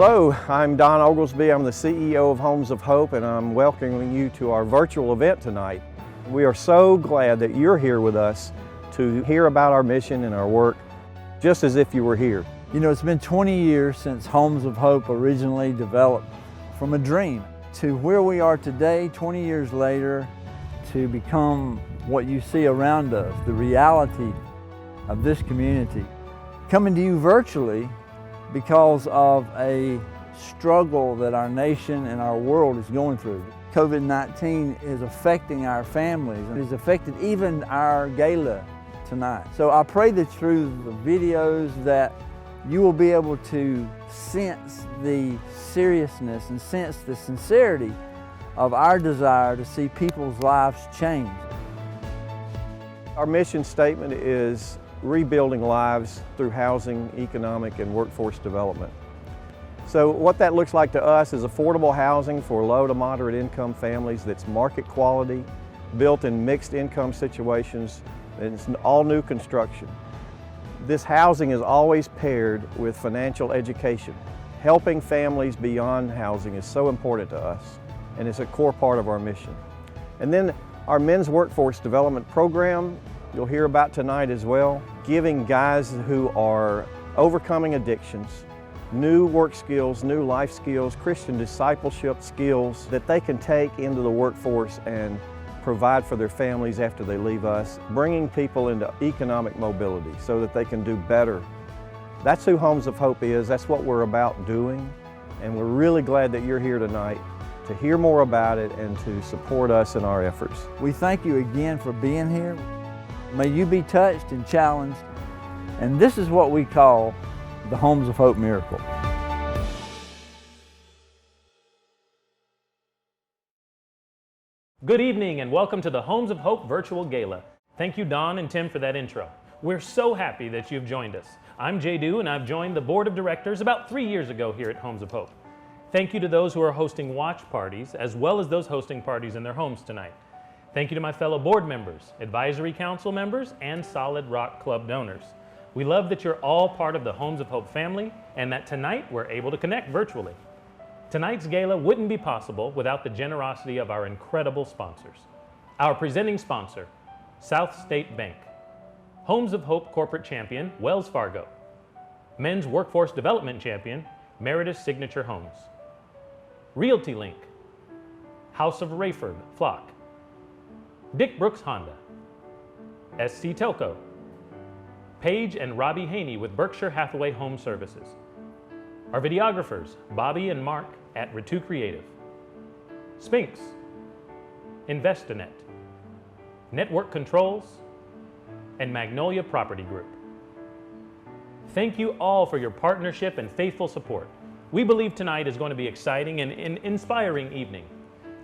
Hello, I'm Don Oglesby. I'm the CEO of Homes of Hope, and I'm welcoming you to our virtual event tonight. We are so glad that you're here with us to hear about our mission and our work, just as if you were here. You know, it's been 20 years since Homes of Hope originally developed from a dream to where we are today, 20 years later, to become what you see around us, the reality of this community. Coming to you virtually because of a struggle that our nation and our world is going through. COVID-19 is affecting our families and has affected even our gala tonight. So I pray that through the videos that you will be able to sense the seriousness and sense the sincerity of our desire to see people's lives change. Our mission statement is rebuilding lives through housing, economic, and workforce development. So what that looks like to us is affordable housing for low to moderate income families that's market quality, built in mixed income situations, and it's all new construction. This housing is always paired with financial education. Helping families beyond housing is so important to us, and it's a core part of our mission. And then our men's workforce development program, you'll hear about tonight as well, giving guys who are overcoming addictions new work skills, new life skills, Christian discipleship skills that they can take into the workforce and provide for their families after they leave us, bringing people into economic mobility so that they can do better. That's who Homes of Hope is. That's what we're about doing, and we're really glad that you're here tonight to hear more about it and to support us in our efforts. We thank you again for being here. May you be touched and challenged, and this is what we call the Homes of Hope miracle. Good evening and welcome to the Homes of Hope Virtual Gala. Thank you, Don and Tim, for that intro. We're so happy that you've joined us. I'm Jay Dew, and I've joined the Board of Directors about 3 years ago here at Homes of Hope. Thank you to those who are hosting watch parties, as well as those hosting parties in their homes tonight. Thank you to my fellow board members, advisory council members, and Solid Rock Club donors. We love that you're all part of the Homes of Hope family and that tonight we're able to connect virtually. Tonight's gala wouldn't be possible without the generosity of our incredible sponsors. Our presenting sponsor, South State Bank. Homes of Hope Corporate Champion, Wells Fargo. Men's Workforce Development Champion, Meritus Signature Homes. Realty Link. House of Rayford, Flock. Dick Brooks Honda, SC Telco, Paige and Robbie Haney with Berkshire Hathaway Home Services. Our videographers, Bobby and Mark at Ritu Creative. Spinks, Investinet, Network Controls, and Magnolia Property Group. Thank you all for your partnership and faithful support. We believe tonight is going to be exciting and an inspiring evening.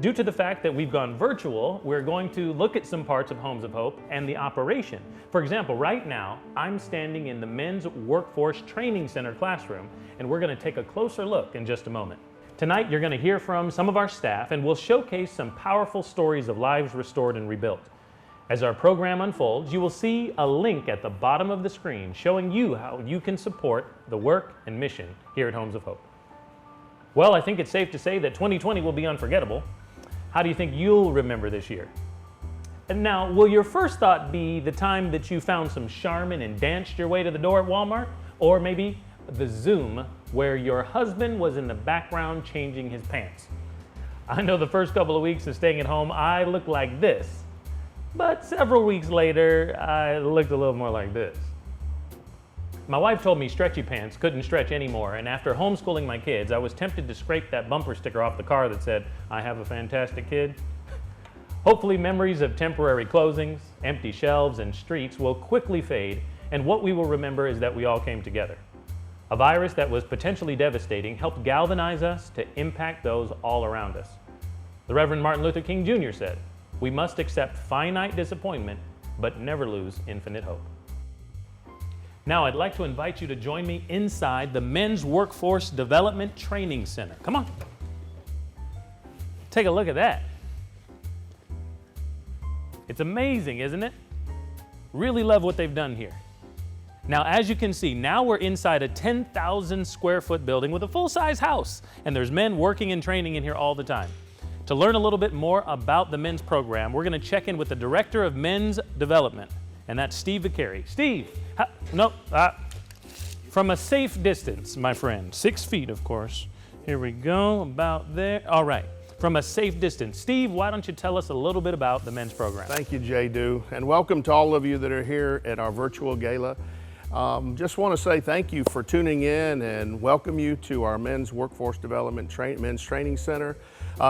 Due to the fact that we've gone virtual, we're going to look at some parts of Homes of Hope and the operation. For example, right now, I'm standing in the Men's Workforce Training Center classroom, and we're going to take a closer look in just a moment. Tonight, you're going to hear from some of our staff, and we'll showcase some powerful stories of lives restored and rebuilt. As our program unfolds, you will see a link at the bottom of the screen showing you how you can support the work and mission here at Homes of Hope. Well, I think it's safe to say that 2020 will be unforgettable. How do you think you'll remember this year? And now, will your first thought be the time that you found some Charmin and danced your way to the door at Walmart? Or maybe the Zoom where your husband was in the background changing his pants? I know the first couple of weeks of staying at home, I looked like this. But several weeks later, I looked a little more like this. My wife told me stretchy pants couldn't stretch anymore, and after homeschooling my kids, I was tempted to scrape that bumper sticker off the car that said, "I have a fantastic kid." Hopefully memories of temporary closings, empty shelves, and streets will quickly fade, and what we will remember is that we all came together. A virus that was potentially devastating helped galvanize us to impact those all around us. The Reverend Martin Luther King Jr. said, "We must accept finite disappointment, but never lose infinite hope." Now, I'd like to invite you to join me inside the Men's Workforce Development Training Center. Come on. Take a look at that. It's amazing, isn't it? Really love what they've done here. Now, as you can see, now we're inside a 10,000 square foot building with a full-size house, and there's men working and training in here all the time. To learn a little bit more about the men's program, we're going to check in with the Director of Men's Development, and that's Steve Vicari. Steve, from a safe distance, my friend, 6 feet, of course. Here we go, about there. All right, from a safe distance. Steve, why don't you tell us a little bit about the men's program? Thank you, J.Do., and welcome to all of you that are here at our virtual gala. Just want to say thank you for tuning in and welcome you to our Men's Workforce Development Men's Training Center.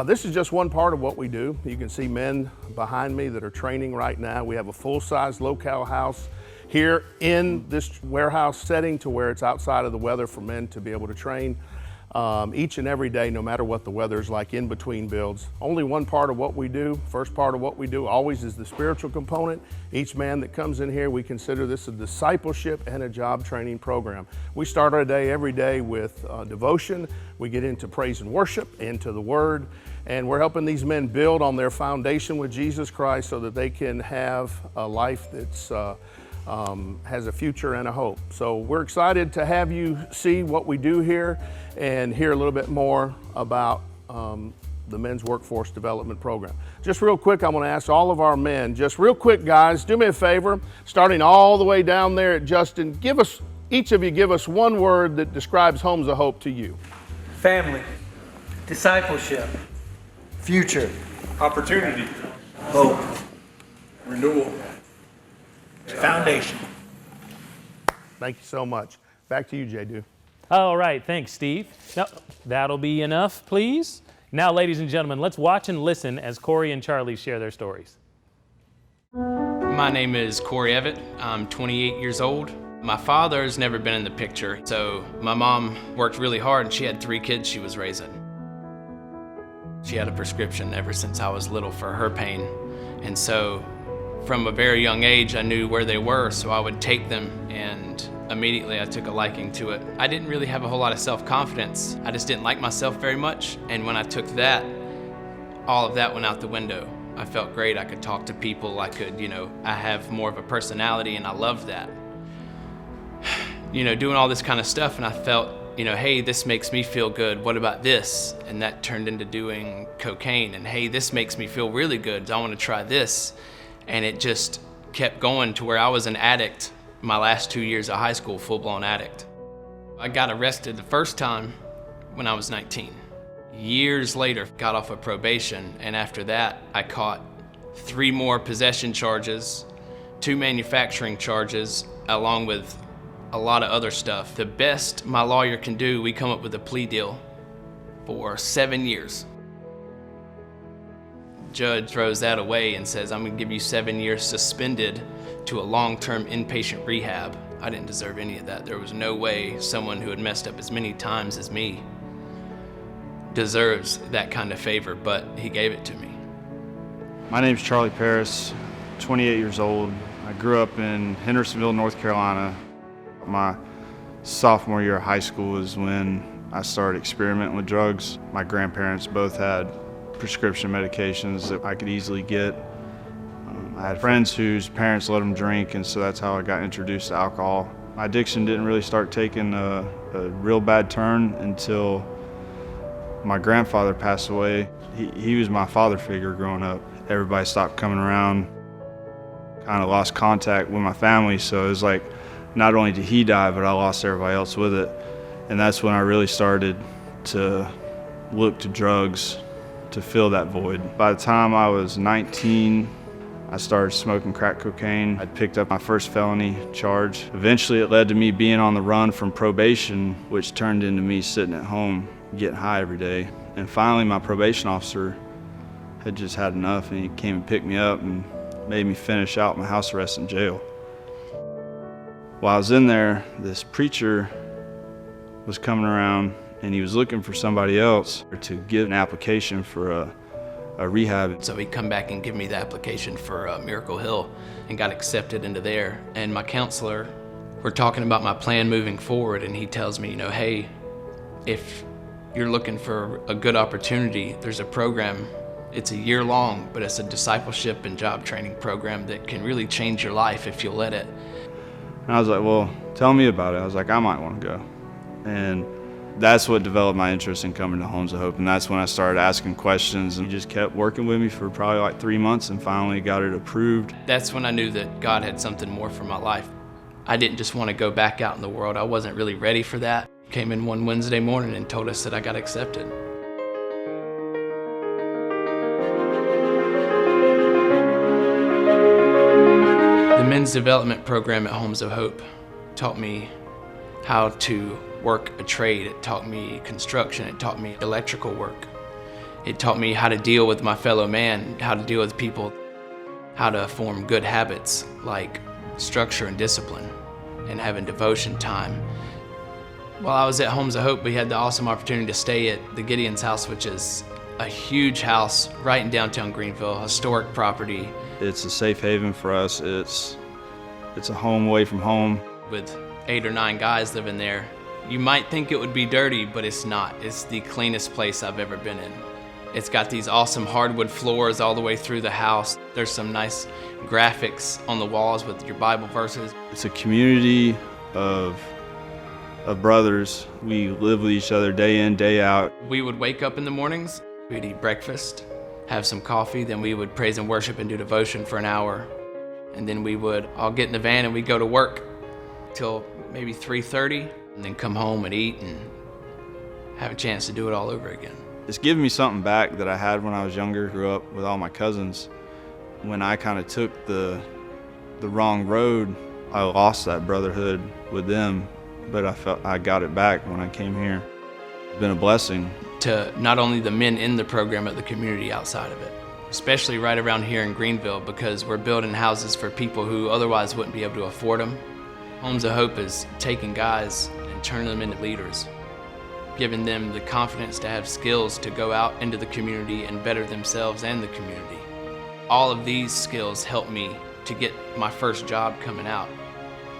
This is just one part of what we do. You can see men behind me that are training right now. We have a full-size locale house here in this warehouse setting to where it's outside of the weather for men to be able to train each and every day, no matter what the weather is like in between builds. Only one part of what we do, first part of what we do always is the spiritual component. Each man that comes in here, we consider this a discipleship and a job training program. We start our day every day with devotion. We get into praise and worship, into the word, and we're helping these men build on their foundation with Jesus Christ so that they can have a life that's has a future and a hope. So we're excited to have you see what we do here and hear a little bit more about the Men's Workforce Development Program. Just real quick, I want to ask all of our men, just real quick guys, do me a favor, starting all the way down there at Justin, each of you give us one word that describes Homes of Hope to you. Family, discipleship, Future, opportunity, hope, renewal, foundation. Thank you so much. Back to you, J.Do. All right, thanks, Steve. Now, that'll be enough, please. Now, ladies and gentlemen, let's watch and listen as Corey and Charlie share their stories. My name is Corey Evett. I'm 28 years old. My father's never been in the picture, so my mom worked really hard and she had 3 kids she was raising. She had a prescription ever since I was little for her pain, and so from a very young age I knew where they were, so I would take them, and immediately I took a liking to it. I didn't really have a whole lot of self-confidence. I just didn't like myself very much, and when I took that, all of that went out the window. I felt great. I could talk to people. I could, I have more of a personality, and I loved that. Doing all this kind of stuff, and I felt, hey, this makes me feel good. What about this? And that turned into doing cocaine, and hey, this makes me feel really good. I want to try this. And it just kept going to where I was an addict my last 2 years of high school, full-blown addict. I got arrested the first time when I was 19. Years later, got off of probation, and after that, I caught 3 more possession charges, 2 manufacturing charges, along with a lot of other stuff. The best my lawyer can do, we come up with a plea deal for 7 years. Judge throws that away and says, I'm gonna give you 7 years suspended to a long-term inpatient rehab. I didn't deserve any of that. There was no way someone who had messed up as many times as me deserves that kind of favor, but he gave it to me. My name's Charlie Paris, 28 years old. I grew up in Hendersonville, North Carolina. My sophomore year of high school is when I started experimenting with drugs. My grandparents both had prescription medications that I could easily get. I had friends whose parents let them drink, and so that's how I got introduced to alcohol. My addiction didn't really start taking a real bad turn until my grandfather passed away. He was my father figure growing up. Everybody stopped coming around, kind of lost contact with my family, so it was like not only did he die, but I lost everybody else with it. And that's when I really started to look to drugs to fill that void. By the time I was 19, I started smoking crack cocaine. I'd picked up my first felony charge. Eventually it led to me being on the run from probation, which turned into me sitting at home getting high every day. And finally my probation officer had just had enough, and he came and picked me up and made me finish out my house arrest in jail. While I was in there, this preacher was coming around and he was looking for somebody else to give an application for a rehab. So he'd come back and give me the application for Miracle Hill and got accepted into there. And my counselor, we're talking about my plan moving forward, and he tells me, hey, if you're looking for a good opportunity, there's a program. It's a year long, but it's a discipleship and job training program that can really change your life if you'll let it. And I was like, well, tell me about it. I was like, I might want to go. And that's what developed my interest in coming to Homes of Hope. And that's when I started asking questions, and he just kept working with me for probably like 3 months and finally got it approved. That's when I knew that God had something more for my life. I didn't just want to go back out in the world. I wasn't really ready for that. Came in one Wednesday morning and told us that I got accepted. The men's development program at Homes of Hope taught me how to work a trade. It taught me construction. It taught me electrical work. It taught me how to deal with my fellow man, how to deal with people, how to form good habits like structure and discipline, and having devotion time. While I was at Homes of Hope, we had the awesome opportunity to stay at the Gideon's house, which is a huge house right in downtown Greenville, historic property. It's a safe haven for us. It's a home away from home. With 8 or 9 guys living there. You might think it would be dirty, but it's not. It's the cleanest place I've ever been in. It's got these awesome hardwood floors all the way through the house. There's some nice graphics on the walls with your Bible verses. It's a community of brothers. We live with each other day in, day out. We would wake up in the mornings, we'd eat breakfast, have some coffee, then we would praise and worship and do devotion for an hour. And then we would all get in the van and we'd go to work till maybe 3:30, and then come home and eat and have a chance to do it all over again. It's given me something back that I had when I was younger. Grew up with all my cousins. When I kind of took the wrong road, I lost that brotherhood with them, but I felt I got it back when I came here. It's been a blessing. To not only the men in the program, but the community outside of it. Especially right around here in Greenville, because we're building houses for people who otherwise wouldn't be able to afford them. Homes of Hope is taking guys and turning them into leaders, giving them the confidence to have skills to go out into the community and better themselves and the community. All of these skills helped me to get my first job coming out,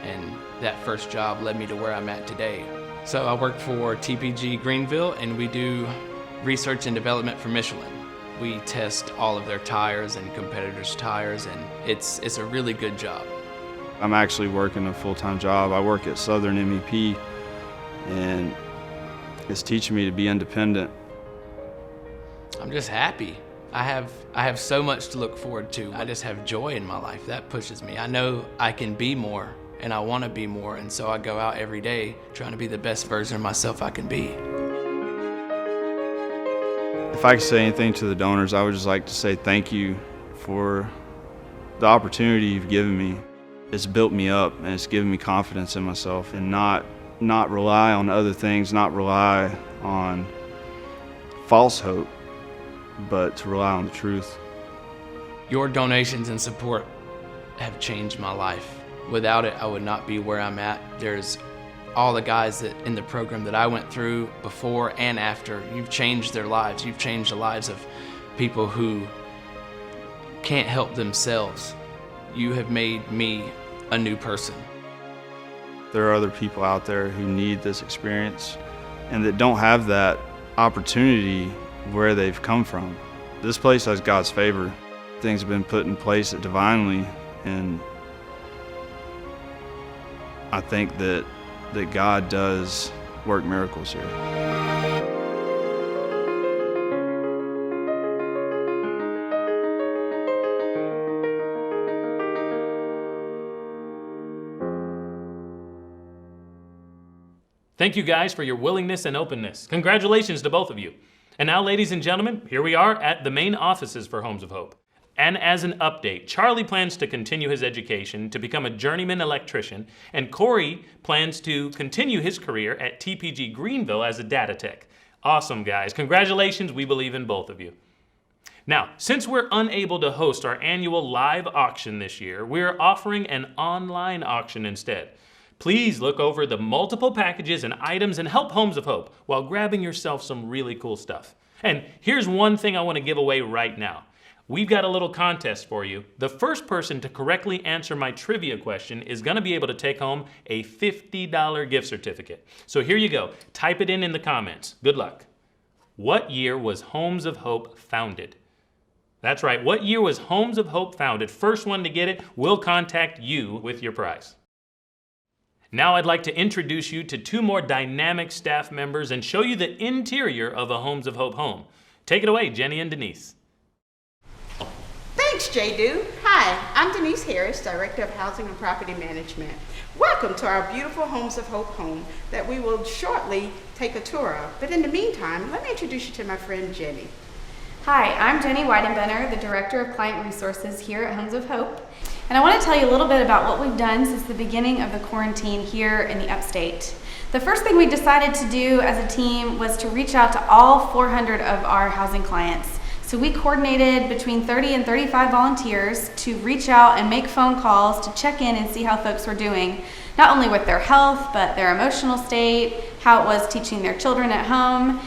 and that first job led me to where I'm at today. So I work for TPG Greenville, and we do research and development for Michelin. We test all of their tires and competitors' tires, and it's a really good job. I'm actually working a full-time job. I work at Southern MEP, and it's teaching me to be independent. I'm just happy. I have so much to look forward to. I just have joy in my life. That pushes me. I know I can be more, and I want to be more, and so I go out every day trying to be the best version of myself I can be. If I could say anything to the donors, I would just like to say thank you for the opportunity you've given me. It's built me up, and it's given me confidence in myself, and not rely on other things, not rely on false hope, but to rely on the truth. Your donations and support have changed my life. Without it, I would not be where I'm at. There's all the guys that in the program that I went through before and after. You've changed their lives. You've changed the lives of people who can't help themselves. You have made me a new person. There are other people out there who need this experience and that don't have that opportunity where they've come from. This place has God's favor. Things have been put in place divinely, and I think that God does work miracles here. Thank you guys for your willingness and openness. Congratulations to both of you. And now, ladies and gentlemen, here we are at the main offices for Homes of Hope. And as an update, Charlie plans to continue his education to become a journeyman electrician, and Corey plans to continue his career at TPG Greenville as a data tech. Awesome, guys. Congratulations. We believe in both of you. Now, since we're unable to host our annual live auction this year, we're offering an online auction instead. Please look over the multiple packages and items and help Homes of Hope while grabbing yourself some really cool stuff. And here's one thing I want to give away right now. We've got a little contest for you. The first person to correctly answer my trivia question is going to be able to take home a $50 gift certificate. So here you go. Type it in the comments. Good luck. What year was Homes of Hope founded? That's right. What year was Homes of Hope founded? First one to get it will contact you with your prize. Now I'd like to introduce you to two more dynamic staff members and show you the interior of a Homes of Hope home. Take it away, Jenny and Denise. Thanks, J.Do. Hi, I'm Denise Harris, Director of Housing and Property Management. Welcome to our beautiful Homes of Hope home that we will shortly take a tour of. But in the meantime, let me introduce you to my friend Jenny. Hi, I'm Jenny Weidenbenner, the Director of Client Resources here at Homes of Hope. And I want to tell you a little bit about what we've done since the beginning of the quarantine here in the upstate. The first thing we decided to do as a team was to reach out to all 400 of our housing clients. So we coordinated between 30 and 35 volunteers to reach out and make phone calls to check in and see how folks were doing, not only with their health, but their emotional state, how it was teaching their children at home.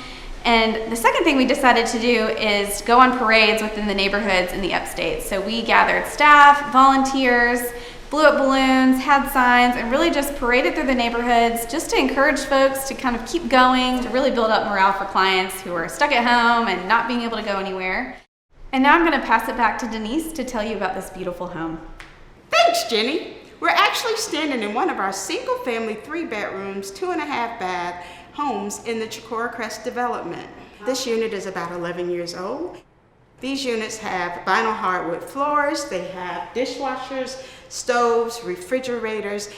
And the second thing we decided to do is go on parades within the neighborhoods in the upstate. So we gathered staff, volunteers, blew up balloons, had signs, and really just paraded through the neighborhoods just to encourage folks to kind of keep going, to really build up morale for clients who are stuck at home and not being able to go anywhere. And now I'm going to pass it back to Denise to tell you about this beautiful home. Thanks, Jenny. We're actually standing in one of our single-family 3-bedrooms, 2.5-bath homes in the Chicora Crest development. This unit is about 11 years old. These units have vinyl hardwood floors, they have dishwashers, stoves, refrigerators,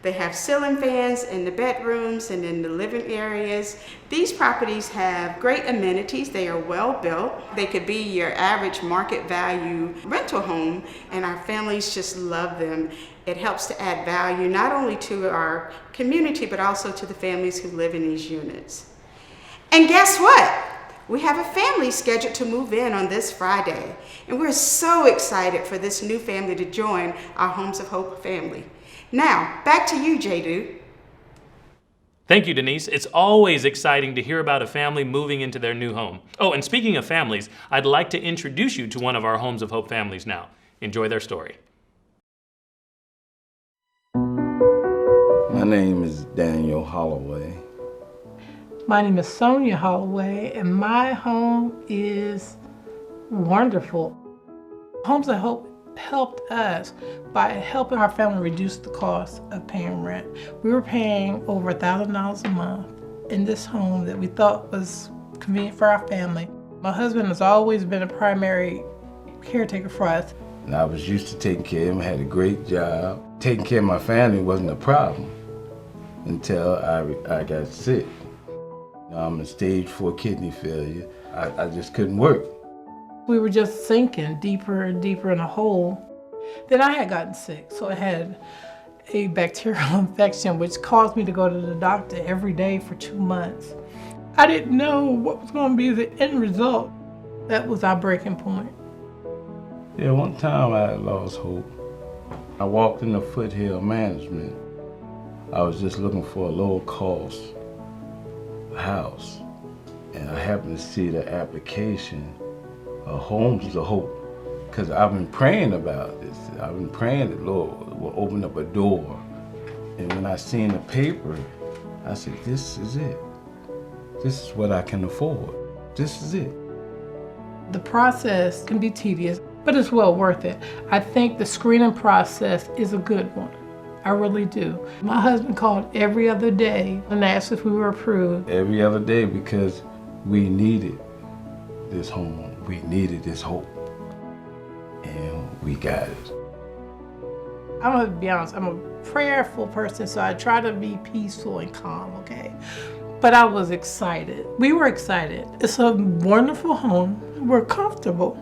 they have ceiling fans in the bedrooms and in the living areas. These properties have great amenities, they are well built. They could be your average market value rental home, and our families just love them. It helps to add value not only to our community, but also to the families who live in these units. And guess what? We have a family scheduled to move in on this Friday, and we're so excited for this new family to join our Homes of Hope family. Now, back to you, J.Do. Thank you, Denise. It's always exciting to hear about a family moving into their new home. Oh, and speaking of families, I'd like to introduce you to one of our Homes of Hope families now. Enjoy their story. My name is Daniel Holloway. My name is Sonia Holloway, and my home is wonderful. Homes of Hope helped us by helping our family reduce the cost of paying rent. We were paying over $1,000 a month in this home that we thought was convenient for our family. My husband has always been a primary caretaker for us. And I was used to taking care of him, had a great job. Taking care of my family wasn't a problem until I got sick. I'm in stage 4 kidney failure. I just couldn't work. We were just sinking deeper and deeper in a hole. Then I had gotten sick, so I had a bacterial infection which caused me to go to the doctor every day for 2 months. I didn't know what was going to be the end result. That was our breaking point. Yeah, one time I lost hope. I walked into Foothill Management. I was just looking for a low cost house, and I happened to see the application of Homes of Hope, because I've been praying about this. I've been praying that Lord will open up a door, and when I seen the paper, I said, this is it. This is what I can afford. This is it. The process can be tedious, but it's well worth it. I think the screening process is a good one. I really do. My husband called every other day and asked if we were approved. Every other day, because we needed this home. We needed this hope. And we got it. I'm gonna be honest, I'm a prayerful person, so I try to be peaceful and calm, okay? But I was excited. We were excited. It's a wonderful home. We're comfortable.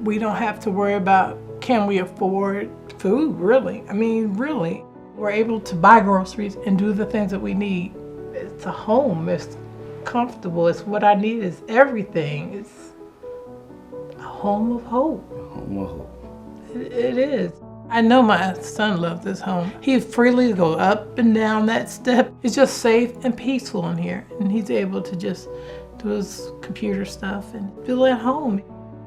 We don't have to worry about, can we afford food, really? I mean, really. We're able to buy groceries and do the things that we need. It's a home, it's comfortable, it's what I need, it's everything. It's a home of hope. A home of hope. It is. I know my son loves this home. He freely goes up and down that step. It's just safe and peaceful in here. And he's able to just do his computer stuff and feel at home.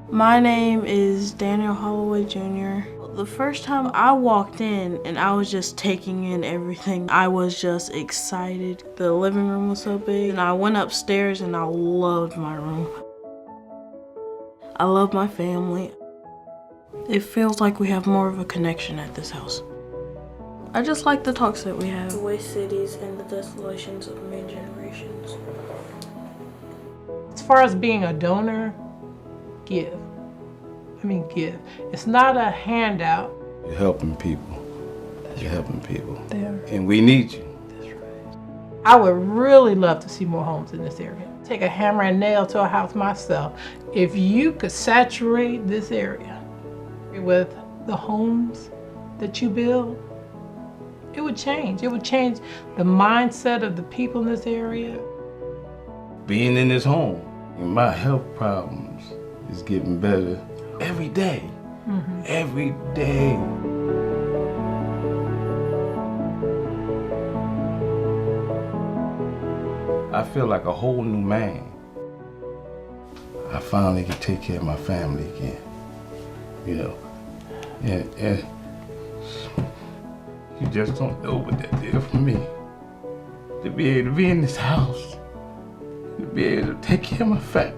My name is Daniel Holloway Jr. The first time I walked in and I was just taking in everything, I was just excited. The living room was so big, and I went upstairs and I loved my room. I love my family. It feels like we have more of a connection at this house. I just like the talks that we have. The waste cities and the desolations of many generations. As far as being a donor, give. Give. It's not a handout. You're helping people. You're helping people. There. And we need you. I would really love to see more homes in this area. Take a hammer and nail to a house myself. If you could saturate this area with the homes that you build, it would change. It would change the mindset of the people in this area. Being in this home, and my health problems is getting better every day. Every day. I feel like a whole new man. I finally can take care of my family again, you know. And you just don't know what that did for me. To be able to be in this house, to be able to take care of my family.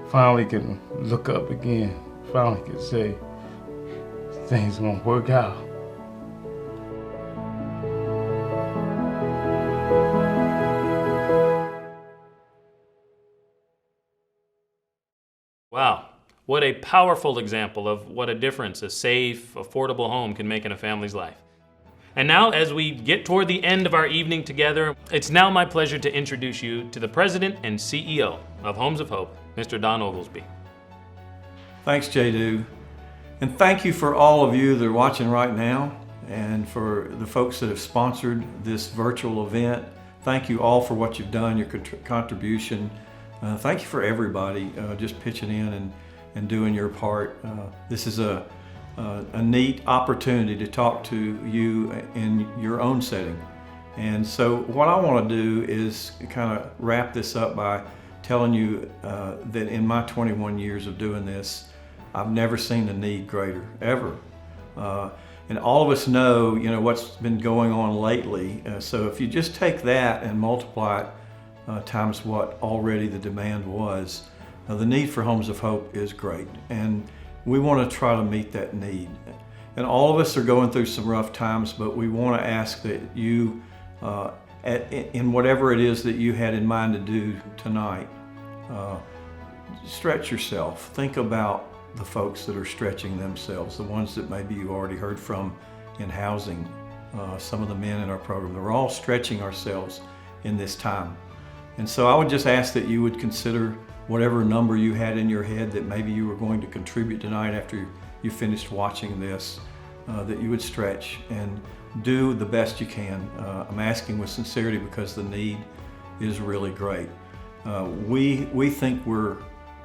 Finally can look up again, finally can say, things gonna work out. Wow, what a powerful example of what a difference a safe, affordable home can make in a family's life. And now, as we get toward the end of our evening together, it's now my pleasure to introduce you to the President and CEO of Homes of Hope, Mr. Don Oglesby. Thanks, J.Do. And thank you for all of you that are watching right now, and for the folks that have sponsored this virtual event. Thank you all for what you've done, your contribution. Thank you for everybody just pitching in and doing your part. This is a neat opportunity to talk to you in your own setting. And so what I want to do is kind of wrap this up by telling you that in my 21 years of doing this, I've never seen a need greater, ever. And all of us know, what's been going on lately. So if you just take that and multiply it times what already the demand was, the need for Homes of Hope is great. And we want to try to meet that need. And all of us are going through some rough times, but we want to ask that you, in whatever it is that you had in mind to do tonight, stretch yourself. Think about the folks that are stretching themselves, the ones that maybe you already heard from in housing, some of the men in our program. They're all stretching ourselves in this time. And so I would just ask that you would consider whatever number you had in your head that maybe you were going to contribute tonight after you finished watching this, that you would stretch and do the best you can. I'm asking with sincerity because the need is really great. We think we're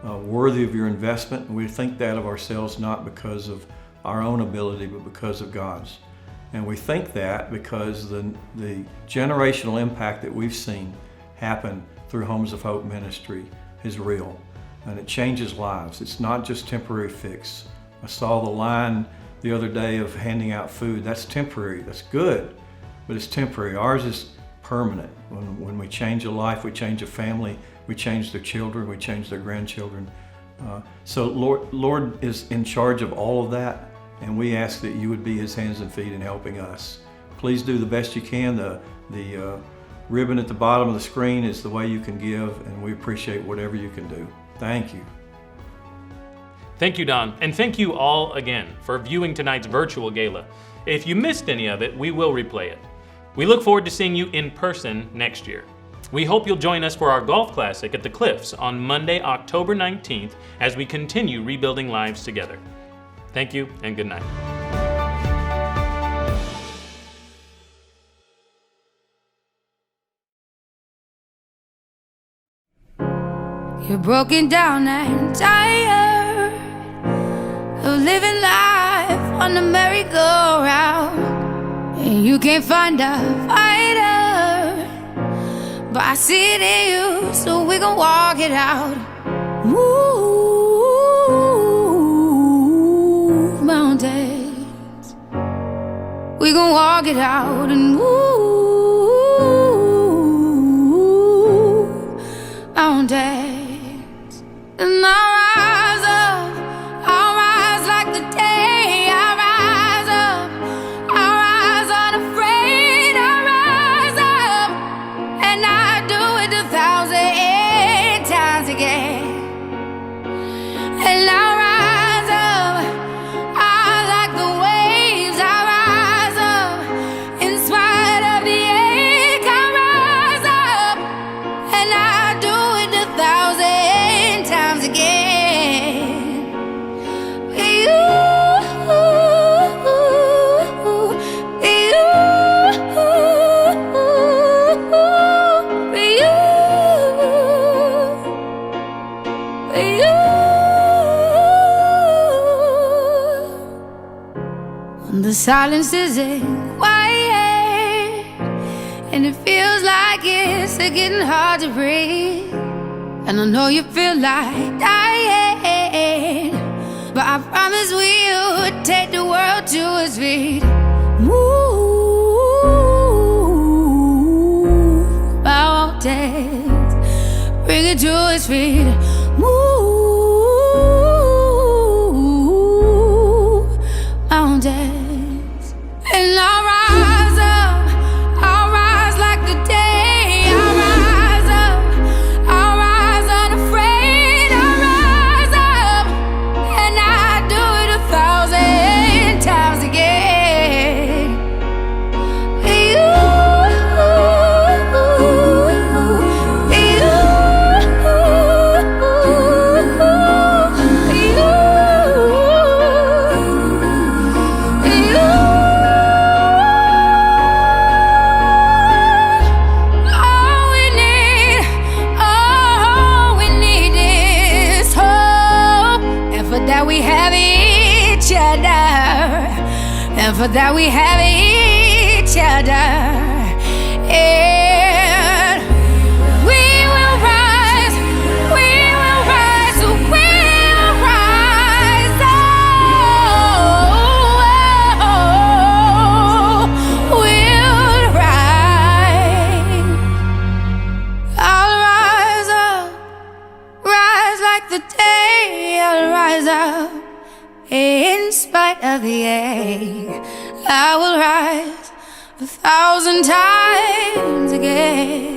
worthy of your investment, and we think that of ourselves not because of our own ability, but because of God's. And we think that because the generational impact that we've seen happen through Homes of Hope ministry is real, and it changes lives. It's not just temporary fix. I saw the line the other day of handing out food. That's temporary, that's good, but it's temporary. Ours is permanent. When we change a life, we change a family, we change their children, we change their grandchildren. So Lord is in charge of all of that, and we ask that you would be his hands and feet in helping us. Please do the best you can. The ribbon at the bottom of the screen is the way you can give, and we appreciate whatever you can do. Thank you. Thank you, Don, and thank you all again for viewing tonight's virtual gala. If you missed any of it, we will replay it. We look forward to seeing you in person next year. We hope you'll join us for our golf classic at the Cliffs on Monday, October 19th, as we continue rebuilding lives together. Thank you and good night. You're broken down and tired of living life on the merry-go-round, and you can't find a fighter, but I see it in you, so we gon' walk it out. Move mountains, we gon' walk it out and move mountains. And I'll rise the silence isn't quiet, and it feels like it's getting hard to breathe. And I know you feel like dying, but I promise we'll take the world to its feet. Move mountains, bring it to its feet. Move mountains, and I'll rise up, I'll rise like the day. I'll rise up, I'll rise unafraid. I'll rise up, and I do it 1,000 times again. And for that we have each other, and we will rise, we will rise, we will rise, we'll rise. I'll rise up, rise like the day. I'll rise up in spite of the ache. I will rise 1,000 times again.